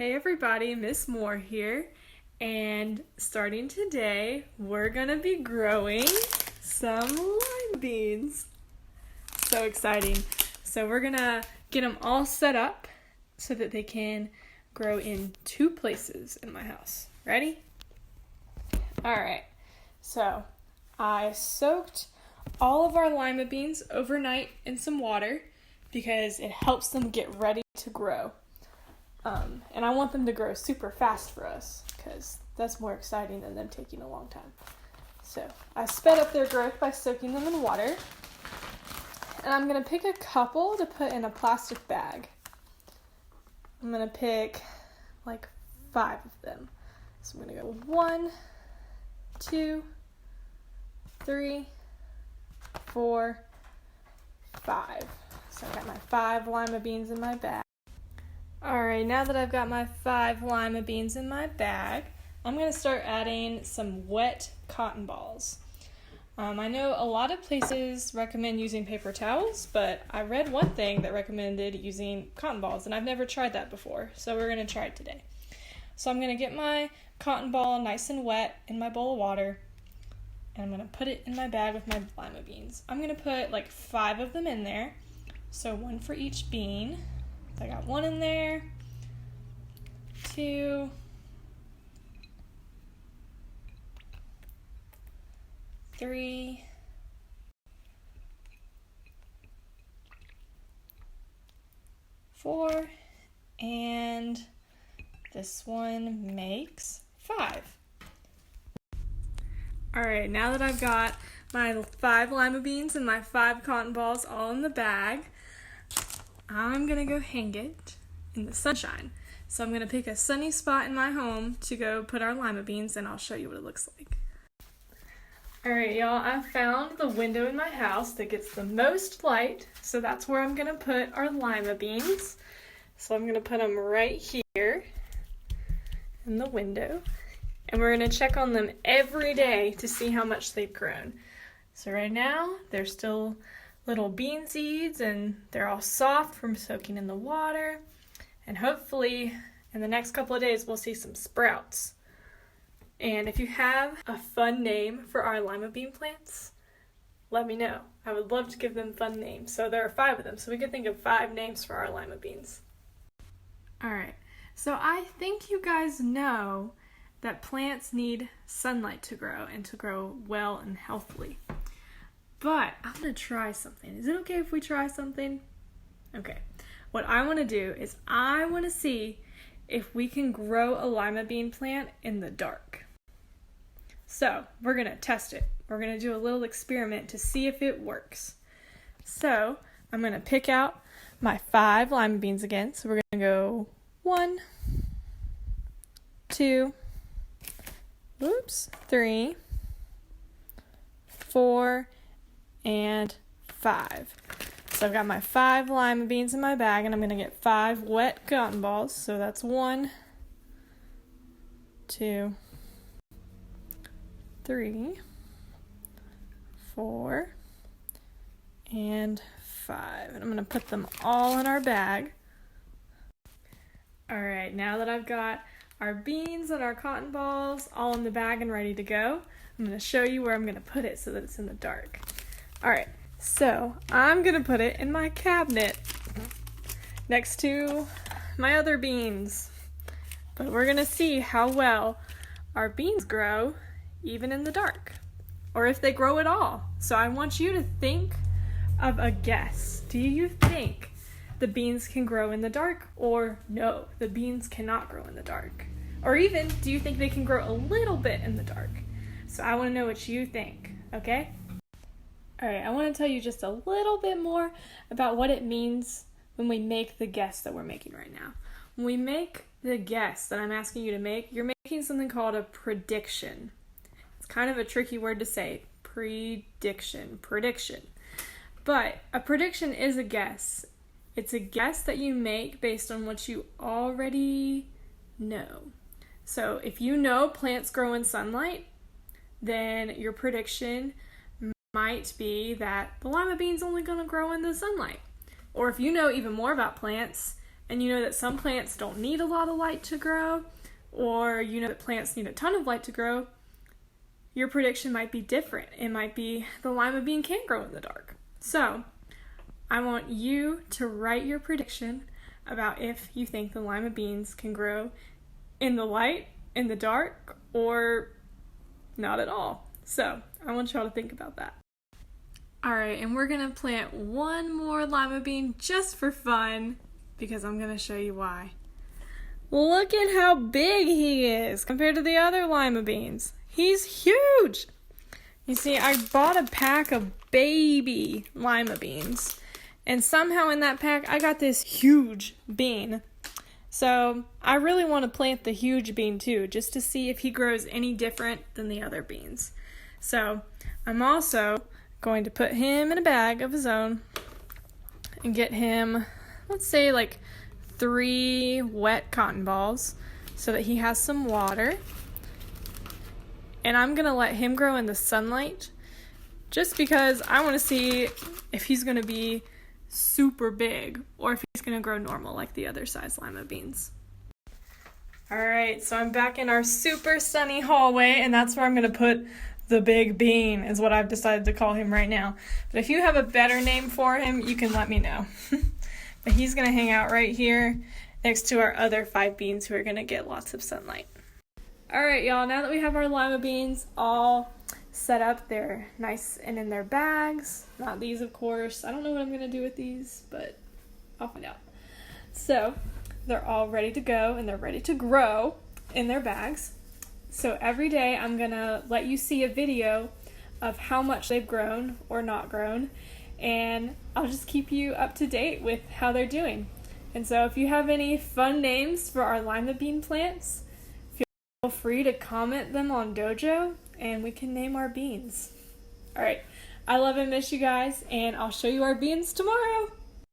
Hey everybody, Miss Moore here, and starting today, we're gonna be growing some lima beans. So exciting. So we're gonna get them all set up so that they can grow in 2 places in my house. Ready? Alright, so I soaked all of our lima beans overnight in some water because it helps them get ready to grow. And I want them to grow super fast for us because that's more exciting than them taking a long time. So I sped up their growth by soaking them in water. And I'm going to pick a couple to put in a plastic bag. I'm going to pick like 5 of them. So I'm going to go 1, 2, 3, 4, 5. So I got my 5 lima beans in my bag. Alright, now that I've got my 5 lima beans in my bag, I'm going to start adding some wet cotton balls. I know a lot of places recommend using paper towels, but I read one thing that recommended using cotton balls, and I've never tried that before, so we're going to try it today. So I'm going to get my cotton ball nice and wet in my bowl of water, and I'm going to put it in my bag with my lima beans. I'm going to put like 5 of them in there, so 1 for each bean. I got 1 in there, 2, 3, 4, and this one makes 5. Alright, now that I've got my 5 lima beans and my 5 cotton balls all in the bag, I'm going to go hang it in the sunshine. So I'm going to pick a sunny spot in my home to go put our lima beans, and I'll show you what it looks like. Alright y'all, I found the window in my house that gets the most light, so that's where I'm going to put our lima beans. So I'm going to put them right here in the window, and we're going to check on them every day to see how much they've grown. So right now, they're still little bean seeds and they're all soft from soaking in the water, and hopefully in the next couple of days we'll see some sprouts. And if you have a fun name for our lima bean plants, let me know. I would love to give them fun names. So there are 5 of them, so we could think of 5 names for our lima beans. Alright, so I think you guys know that plants need sunlight to grow and to grow well and healthily. But I'm going to try something. Is it okay if we try something? Okay. What I want to do is I want to see if we can grow a lima bean plant in the dark. So we're going to test it. We're going to do a little experiment to see if it works. So I'm going to pick out my 5 lima beans again. So we're going to go 1, 2, 3, 4, and 5. So I've got my 5 lima beans in my bag, and I'm going to get 5 wet cotton balls. So that's 1, 2, 3, 4, and 5. And I'm going to put them all in our bag. Alright, now that I've got our beans and our cotton balls all in the bag and ready to go, I'm going to show you where I'm going to put it so that it's in the dark. Alright, so I'm going to put it in my cabinet next to my other beans. But we're going to see how well our beans grow even in the dark, or if they grow at all. So I want you to think of a guess. Do you think the beans can grow in the dark, or no, the beans cannot grow in the dark? Or even, do you think they can grow a little bit in the dark? So I want to know what you think, okay? Alright, I want to tell you just a little bit more about what it means when we make the guess that we're making right now. When we make the guess that I'm asking you to make, you're making something called a prediction. It's kind of a tricky word to say, prediction. But a prediction is a guess. It's a guess that you make based on what you already know. So if you know plants grow in sunlight, then your prediction might be that the lima bean's only going to grow in the sunlight. Or if you know even more about plants and you know that some plants don't need a lot of light to grow, or you know that plants need a ton of light to grow, your prediction might be different. It might be the lima bean can't grow in the dark. So I want you to write your prediction about if you think the lima beans can grow in the light, in the dark, or not at all. So I want y'all to think about that. Alright, and we're going to plant one more lima bean just for fun, because I'm going to show you why. Look at how big he is compared to the other lima beans. He's huge! You see, I bought a pack of baby lima beans, and somehow in that pack I got this huge bean. So I really want to plant the huge bean too, just to see if he grows any different than the other beans. So I'm also going to put him in a bag of his own and get him, let's say, like 3 wet cotton balls so that he has some water. And I'm going to let him grow in the sunlight just because I want to see if he's going to be super big or if he's going to grow normal like the other size lima beans. Alright, so I'm back in our super sunny hallway, and that's where I'm going to put the big bean, is what I've decided to call him right now. But if you have a better name for him, you can let me know. But he's going to hang out right here next to our other 5 beans who are going to get lots of sunlight. Alright, y'all, now that we have our lima beans all set up, they're nice and in their bags. Not these, of course. I don't know what I'm going to do with these, but I'll find out. So they're all ready to go, and they're ready to grow in their bags. So every day I'm going to let you see a video of how much they've grown or not grown, and I'll just keep you up to date with how they're doing. And so if you have any fun names for our lima bean plants, feel free to comment them on Dojo, and we can name our beans. Alright, I love and miss you guys, and I'll show you our beans tomorrow.